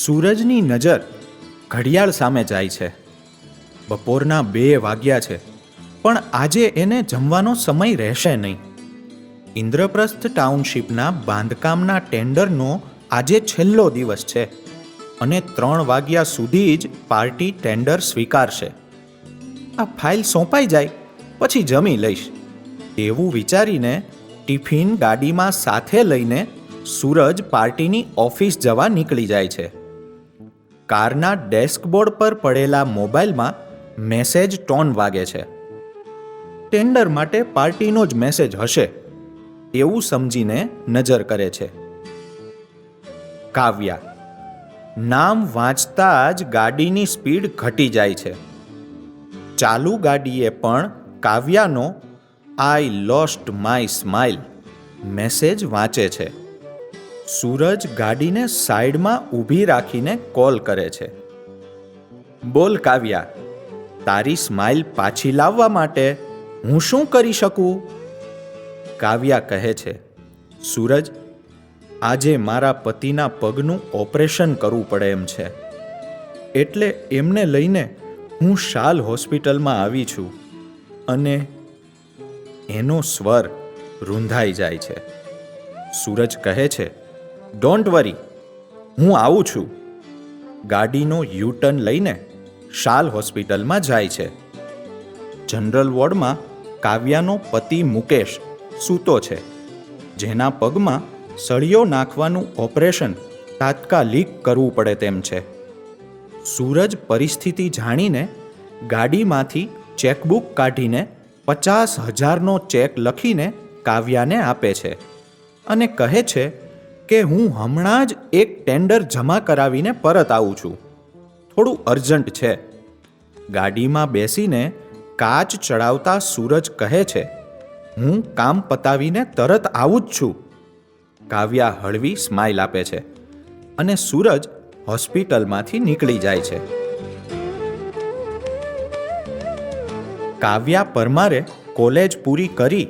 સૂરજની નજર ઘડિયાળ સામે જાય છે. બપોરના 2 વાગ્યા છે, પણ આજે એને જમવાનો સમય રહેશે નહીં. ઇન્દ્રપ્રસ્થ ટાઉનશીપના બાંધકામના ટેન્ડરનો આજે છેલ્લો દિવસ છે અને 3 વાગ્યા સુધી જ પાર્ટી ટેન્ડર સ્વીકારશે. આ ફાઇલ સોંપાઈ જાય પછી જમી લઈશ તેવું વિચારીને ટિફિન ગાડીમાં સાથે લઈને સૂરજ પાર્ટીની ઓફિસ જવા નીકળી જાય છે. કારના ડેસ્કબોર્ડ પર પડેલા મોબાઈલમાં મેસેજ ટોન વાગે છે. ટેન્ડર માટે પાર્ટીનો જ મેસેજ હશે એવું સમજીને નજર કરે છે. કાવ્યા. નામ વાંચતા જ ગાડીની સ્પીડ ઘટી જાય છે. ચાલુ ગાડીએ પણ કાવ્યાનો I lost my smile message વાંચે છે. સૂરજ ગાડીને સાઈડમાં ઊભી રાખીને કોલ કરે છે. બોલ કાવ્યા, તારી સ્માઇલ પાછી લાવવા માટે હું શું કરી શકું? કાવ્યા કહે છે, સૂરજ, આજે મારા પતિના પગનું ઓપરેશન કરવું પડે એમ છે, એટલે એમને લઈને હું શાલ હોસ્પિટલમાં આવી છું. અને એનો સ્વર રૂંધાઈ જાય છે. સૂરજ કહે છે, ડોન્ટ વરી, હું આવું છું. ગાડીનો યુટર્ન લઈને શાલ હોસ્પિટલમાં જાય છે. જનરલ વોર્ડમાં કાવ્યાનો પતિ મુકેશ સૂતો છે, જેના પગમાં સળિયો નાખવાનું ઓપરેશન તાત્કાલિક કરવું પડે તેમ છે. સૂરજ પરિસ્થિતિ જાણીને ગાડીમાંથી ચેકબુક કાઢીને 50,000નો ચેક લખીને કાવ્યાને આપે છે અને કહે છે કે હું હમણાં જ એક ટેન્ડર જમા કરાવીને પરત આવું છું. થોડું અર્જન્ટ છે. ગાડીમાં બેસીને કાચ ચડાવતા સૂરજ કહે છે, હું કામ પતાવીને તરત આવું જ છું. કાવ્યા હળવી સ્માઇલ આપે છે અને સૂરજ હોસ્પિટલમાંથી નીકળી જાય છે. કાવ્યા પરમારે કોલેજ પૂરી કરી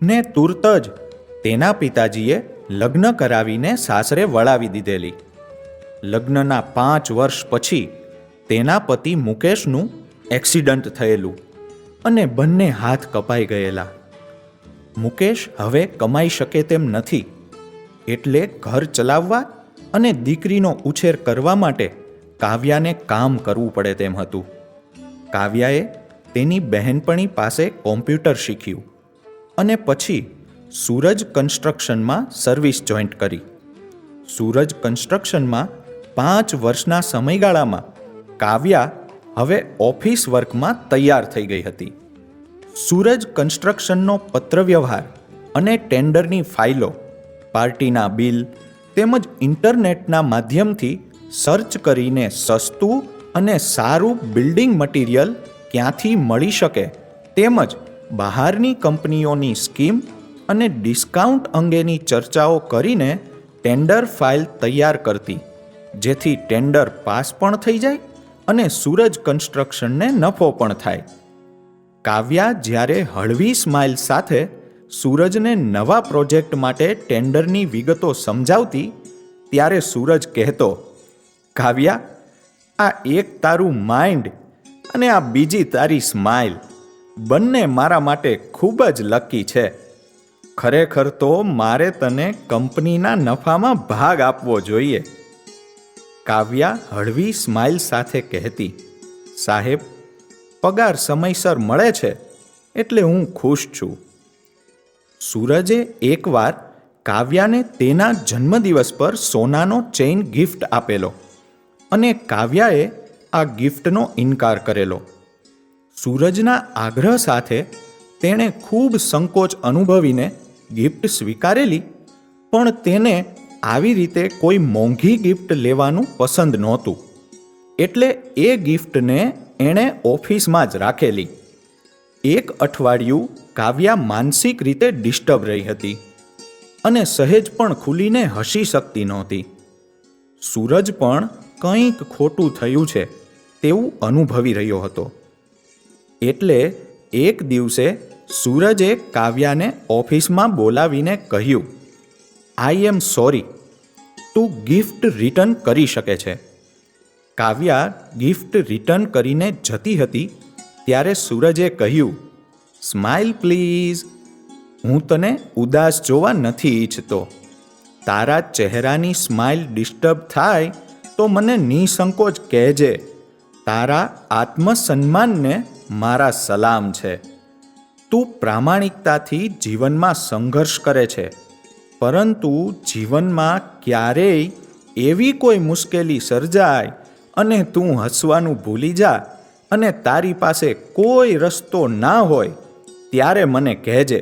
ને તુરત જ તેના પિતાજીએ લગ્ન કરાવીને સાસરે વળાવી દીધેલી. લગ્નના 5 વર્ષ પછી તેના પતિ મુકેશનું એક્સિડન્ટ થયેલું અને બંને હાથ કપાઈ ગયેલા. મુકેશ હવે કમાઈ શકે તેમ નથી, એટલે ઘર ચલાવવા અને દીકરીનો ઉછેર કરવા માટે કાવ્યાને કામ કરવું પડે તેમ હતું. કાવ્યાએ તેની બહેનપણી પાસે કોમ્પ્યુટર શીખ્યું અને પછી સૂરજ કન્સ્ટ્રક્શનમાં સર્વિસ જોઈન્ટ કરી. સૂરજ કન્સ્ટ્રક્શનમાં 5 વર્ષના સમયગાળામાં કાવ્યા હવે ઓફિસ વર્કમાં તૈયાર થઈ ગઈ હતી. સૂરજ કન્સ્ટ્રક્શનનો પત્રવ્યવહાર અને ટેન્ડરની ફાઇલો, પાર્ટીના બિલ તેમજ ઇન્ટરનેટના માધ્યમથી સર્ચ કરીને સસ્તું અને સારું બિલ્ડિંગ મટીરિયલ ક્યાંથી મળી શકે તેમજ બહારની કંપનીઓની સ્કીમ અને ડિસ્કાઉન્ટ અંગેની ચર્ચાઓ કરીને ટેન્ડર ફાઇલ તૈયાર કરતી, જેથી ટેન્ડર પાસ પણ થઈ જાય અને સૂરજ કન્સ્ટ્રક્શનને નફો પણ થાય. કાવ્યા જ્યારે હળવી સ્માઇલ સાથે સૂરજને નવા પ્રોજેક્ટ માટે ટેન્ડરની વિગતો સમજાવતી ત્યારે સૂરજ કહેતો, કાવ્યા, આ એક તારું માઇન્ડ અને આ બીજી તારી સ્માઇલ બંને મારા માટે ખૂબ જ લકી છે. ખરેખર તો મારે તને કંપનીના નફામાં ભાગ આપવો જોઈએ. કાવ્યા હળવી સ્માઇલ સાથે કહેતી, સાહેબ, પગાર સમયસર મળે છે એટલે હું ખુશ છું. સૂરજે એકવાર કાવ્યાને તેના જન્મદિવસ પર સોનાનો ચેઇન ગિફ્ટ આપેલો અને કાવ્યાએ આ ગિફ્ટનો ઇનકાર કરેલો. સૂરજના આગ્રહ સાથે તેણે ખૂબ સંકોચ અનુભવીને ગિફ્ટ સ્વીકારેલી, પણ તેને આવી રીતે કોઈ મોંઘી ગિફ્ટ લેવાનું પસંદ નહોતું, એટલે એ ગિફ્ટને એણે ઓફિસમાં જ રાખેલી. 1 અઠવાડિયું કાવ્યા માનસિક રીતે ડિસ્ટર્બ રહી હતી અને સહેજ પણ ખુલીને હસી શકતી નહોતી. સૂરજ પણ કંઈક ખોટું થયું છે તેવું અનુભવી રહ્યો હતો. એટલે એક દિવસે સૂરજે કાવ્યાને ઓફિસમાં બોલાવીને કહ્યું, આઈ એમ સોરી, તું ગિફ્ટ રિટર્ન કરી શકે છે. કાવ્યા ગિફ્ટ રિટર્ન કરીને જતી હતી ત્યારે સૂરજે કહ્યું, સ્માઇલ પ્લીઝ. હું તને ઉદાસ જોવા નથી ઈચ્છતો. તારા ચહેરાની સ્માઇલ ડિસ્ટર્બ થાય તો મને નિસંકોચ કહેજે. તારા આત્મસન્માનને મારા સલામ છે. તું પ્રામાણિકતાથી જીવનમાં સંઘર્ષ કરે છે, પરંતુ જીવનમાં ક્યારેય એવી કોઈ મુશ્કેલી સર્જાય અને તું હસવાનું ભૂલી જા અને તારી પાસે કોઈ રસ્તો ના હોય ત્યારે મને કહેજે.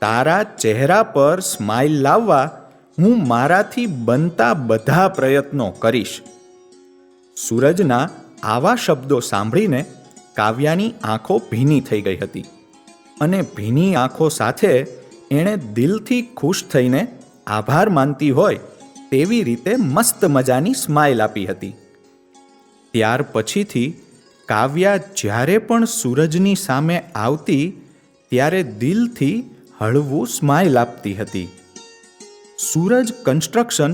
તારા ચહેરા પર સ્માઇલ લાવવા હું મારાથી બનતા બધા પ્રયત્નો કરીશ. સૂરજના આવા શબ્દો સાંભળીને કાવ્યાની આંખો ભીની થઈ ગઈ હતી અને ભીની આંખો સાથે એણે દિલથી ખુશ થઈને આભાર માનતી હોય તેવી રીતે મસ્ત મજાની સ્માઇલ આપી હતી. ત્યાર પછીથી કાવ્યા જ્યારે પણ સૂરજની સામે આવતી ત્યારે દિલથી હળવું સ્માઇલ આપતી હતી. સૂરજ કન્સ્ટ્રક્શન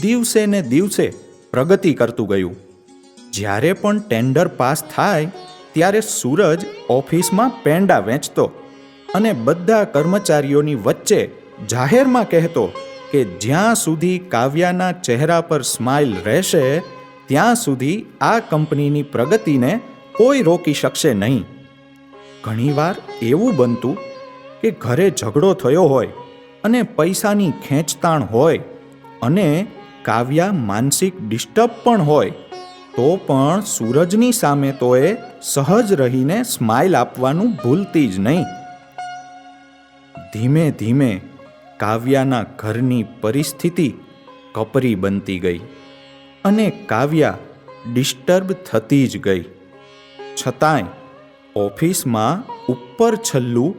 દિવસે ને દિવસે પ્રગતિ કરતું ગયું. જ્યારે પણ ટેન્ડર પાસ થાય ત્યારે સૂરજ ઓફિસમાં પેંડા વેચતો અને બધા કર્મચારીઓની વચ્ચે જાહેરમાં કહેતો કે જ્યાં સુધી કાવ્યાના ચહેરા પર સ્માઇલ રહેશે ત્યાં સુધી આ કંપનીની પ્રગતિને કોઈ રોકી શકશે નહીં. ઘણીવાર એવું બનતું કે ઘરે ઝઘડો થયો હોય અને પૈસાની ખેંચતાણ હોય અને કાવ્યા માનસિક ડિસ્ટર્બ પણ હોય તો પણ સૂરજની સામે તો એ સહજ રહીને સ્માઇલ આપવાનું ભૂલતી જ નહીં. ધીમે ધીમે કાવ્યાના ઘરની પરિસ્થિતિ કપરી બનતી ગઈ અને કાવ્યા ડિસ્ટર્બ થતી જ ગઈ. છતાંય ઓફિસમાં ઉપર છલ્લું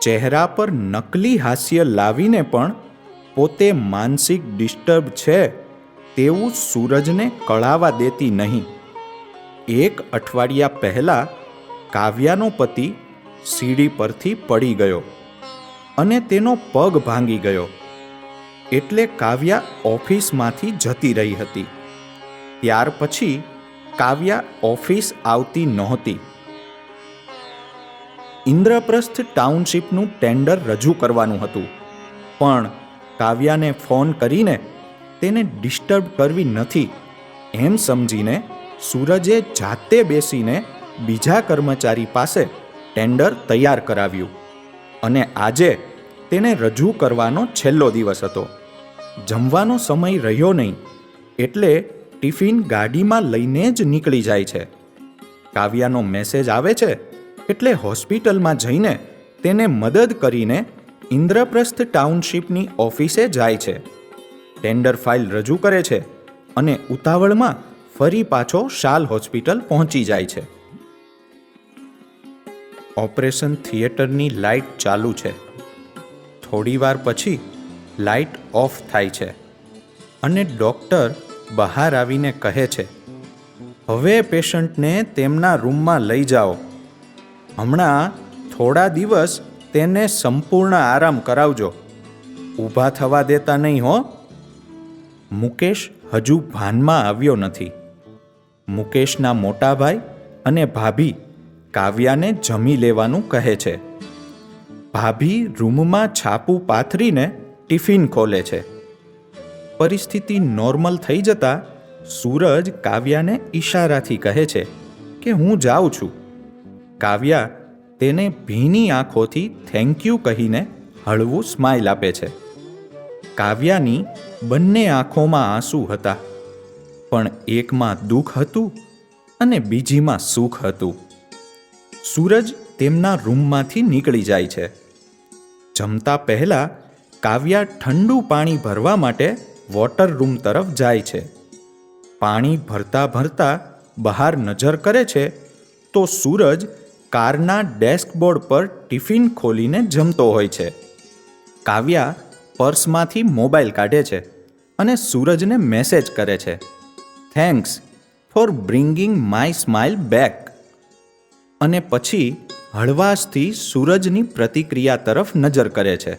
ચહેરા પર નકલી હાસ્ય લાવીને પણ પોતે માનસિક ડિસ્ટર્બ છે તેવું સૂરજને કળાવા દેતી નહીં. એક અઠવાડિયા પહેલાં કાવ્યાનો પતિ સીડી પરથી પડી ગયો અને તેનો પગ ભાંગી ગયો એટલે કાવ્યા ઓફિસમાંથી જતી રહી હતી. ત્યાર પછી કાવ્યા ઓફિસ આવતી નહોતી. ઇન્દ્રપ્રસ્થ ટાઉનશીપનું ટેન્ડર રજૂ કરવાનું હતું, પણ કાવ્યાને ફોન કરીને તેને ડિસ્ટર્બ કરવી નથી એમ સમજીને સૂરજે જાતે બેસીને બીજા કર્મચારી પાસે ટેન્ડર તૈયાર કરાવ્યું અને આજે તેને રજૂ કરવાનો છેલ્લો દિવસ હતો. જમવાનો સમય રહ્યો નહીં એટલે ટિફિન ગાડીમાં લઈને જ નીકળી જાય છે. કાવ્યાનો મેસેજ આવે છે એટલે હોસ્પિટલમાં જઈને તેને મદદ કરીને ઇન્દ્રપ્રસ્થ ટાઉનશીપની ઓફિસે જાય છે. ટેન્ડર ફાઇલ રજૂ કરે છે અને ઉતાવળમાં ફરી પાછો શાલ હોસ્પિટલ પહોંચી જાય છે. ઓપરેશન થિયેટરની લાઇટ ચાલુ છે. થોડીવાર પછી લાઇટ ઓફ થાય છે અને ડૉક્ટર બહાર આવીને કહે છે, હવે પેશન્ટને તેમના રૂમમાં લઈ જાઓ. હમણાં થોડા દિવસ તેને સંપૂર્ણ આરામ કરાવજો. ઊભા થવા દેતા નહીં હો. મુકેશ હજુ ભાનમાં આવ્યો નથી. મુકેશના મોટા ભાઈ અને ભાભી કાવ્યાને જમી લેવાનું કહે છે. ભાભી રૂમમાં છાપું પાથરીને ટિફિન ખોલે છે. પરિસ્થિતિ નોર્મલ થઈ જતાં સૂરજ કાવ્યાને ઈશારાથી કહે છે કે હું જાઉં છું. કાવ્યા તેને ભીની આંખોથી થેન્ક યુ કહીને હળવું સ્માઇલ આપે છે. કાવ્યાની બંને આંખોમાં આંસુ હતા, પણ એકમાં દુઃખ હતું અને બીજીમાં સુખ હતું. સૂરજ તેમના રૂમમાંથી નીકળી જાય છે. જમતા પહેલાં કાવ્યા ઠંડુ પાણી ભરવા માટે વોટર રૂમ તરફ જાય છે. પાણી ભરતા ભરતા બહાર નજર કરે છે તો સૂરજ કારના ડેસ્કબોર્ડ પર ટિફિન ખોલીને જમતો હોય છે. કાવ્યા પર્સમાંથી મોબાઈલ કાઢે છે અને સૂરજને મેસેજ કરે છે, thanks for bringing my smile back. અને પછી હળવાશથી સૂરજની પ્રતિક્રિયા તરફ નજર કરે છે.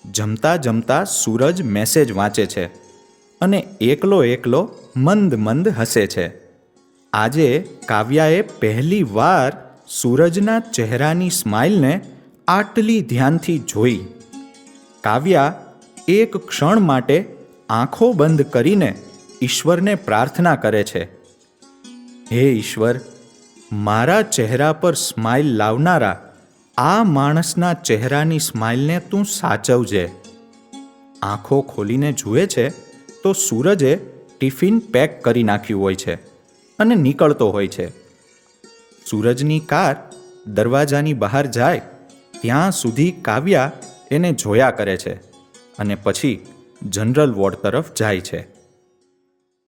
જમતા જમતા સૂરજ મેસેજ વાંચે છે અને એકલો એકલો મંદ મંદ હસે છે. આજે કાવ્યાએ પહેલી વાર સૂરજના ચહેરાની સ્માઇલને આટલી ધ્યાનથી જોઈ. કાવ્યા એક ક્ષણ માટે આંખો બંધ કરીને ઈશ્વરને પ્રાર્થના કરે છે, હે ઈશ્વર, મારા ચહેરા પર સ્માઇલ લાવનારા આ માણસના ચહેરાની સ્માઇલને તું સાચવજે. આંખો ખોલીને જુએ છે તો સૂરજે ટિફિન પેક કરી નાખ્યું હોય છે અને નીકળતો હોય છે. સૂરજની કાર દરવાજાની બહાર જાય ત્યાં સુધી કાવ્યા એને જોયા કરે છે અને પછી જનરલ વોર્ડ તરફ જાય છે.